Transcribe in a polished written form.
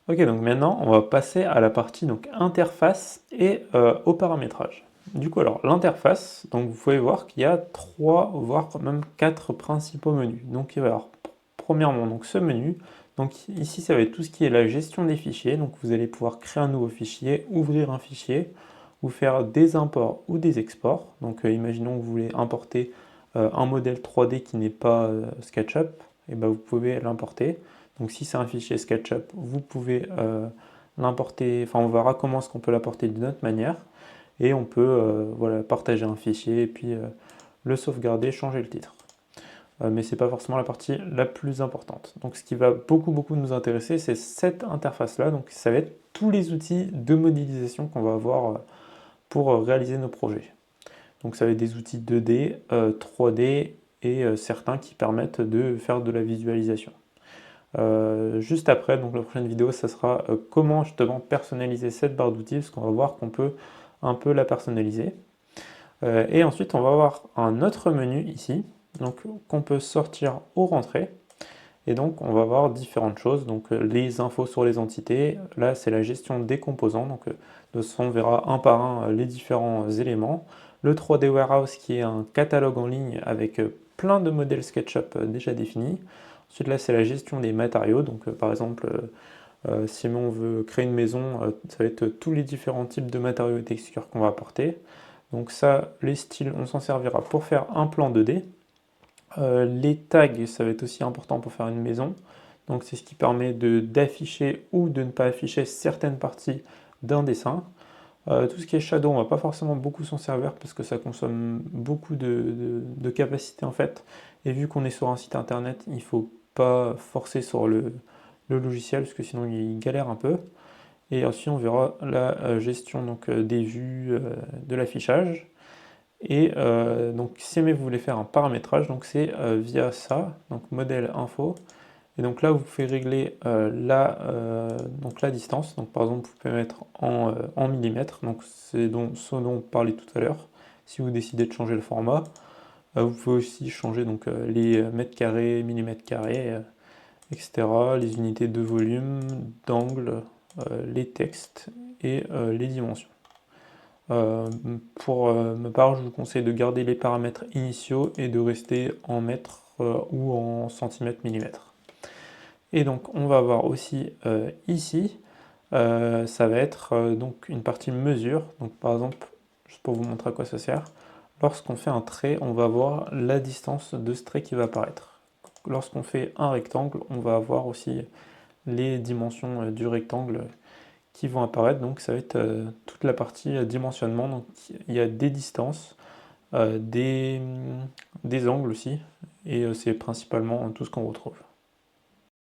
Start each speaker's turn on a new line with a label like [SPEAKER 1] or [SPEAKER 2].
[SPEAKER 1] Ok, donc maintenant on va passer à la partie donc interface et au paramétrage. Du coup, alors l'interface, donc vous pouvez voir qu'il y a trois, voire même quatre principaux menus. Donc il va y avoir premièrement donc ce menu. Donc ici ça va être tout ce qui est la gestion des fichiers. Donc vous allez pouvoir créer un nouveau fichier, ouvrir un fichier, ou faire des imports ou des exports. Donc imaginons que vous voulez importer un modèle 3D qui n'est pas SketchUp, et ben vous pouvez l'importer. Donc si c'est un fichier SketchUp, vous pouvez l'importer, enfin on verra comment est-ce qu'on peut l'importer d'une autre manière, et on peut voilà, partager un fichier et puis le sauvegarder, changer le titre. Mais ce n'est pas forcément la partie la plus importante. Donc ce qui va beaucoup nous intéresser, c'est cette interface-là. Donc ça va être tous les outils de modélisation qu'on va avoir pour réaliser nos projets. Donc ça va être des outils 2D, 3D et certains qui permettent de faire de la visualisation. Juste après, donc la prochaine vidéo, ça sera comment justement personnaliser cette barre d'outils, parce qu'on va voir qu'on peut un peu la personnaliser. Et ensuite, on va avoir un autre menu ici, donc qu'on peut sortir aux rentrées. Et donc, on va voir différentes choses. Donc, les infos sur les entités. Là, c'est la gestion des composants. Donc, de toute façon, on verra un par un les différents éléments. Le 3D Warehouse, qui est un catalogue en ligne avec plein de modèles SketchUp déjà définis. Ensuite, là, c'est la gestion des matériaux. Donc, par exemple, si on veut créer une maison, ça va être tous les différents types de matériaux et textures qu'on va apporter. Donc ça, les styles, on s'en servira pour faire un plan 2D. Les tags, ça va être aussi important pour faire une maison. Donc c'est ce qui permet d'afficher ou de ne pas afficher certaines parties d'un dessin. Tout ce qui est shadow, on va pas forcément beaucoup s'en servir parce que ça consomme beaucoup de capacité en fait. Et vu qu'on est sur un site internet, il faut pas forcer sur le logiciel parce que sinon il galère un peu. Et ensuite on verra la gestion donc, des vues, de l'affichage. Et donc si jamais vous voulez faire un paramétrage, donc c'est via ça, donc modèle info. Et donc là vous pouvez régler donc la distance. Donc par exemple vous pouvez mettre en millimètres, donc c'est ce dont on parlait tout à l'heure. Si vous décidez de changer le format, vous pouvez aussi changer donc, les mètres carrés, millimètres carrés, etc. Les unités de volume, d'angle, les textes et les dimensions. Pour ma part, je vous conseille de garder les paramètres initiaux et de rester en mètres ou en centimètres millimètres. Et donc on va avoir aussi ici, ça va être donc une partie mesure. Donc par exemple, juste pour vous montrer à quoi ça sert, lorsqu'on fait un trait, on va avoir la distance de ce trait qui va apparaître. Lorsqu'on fait un rectangle, on va avoir aussi les dimensions du rectangle qui vont apparaître. Donc ça va être toute la partie dimensionnement. Donc il y a des distances, des angles aussi, et c'est principalement tout ce qu'on retrouve.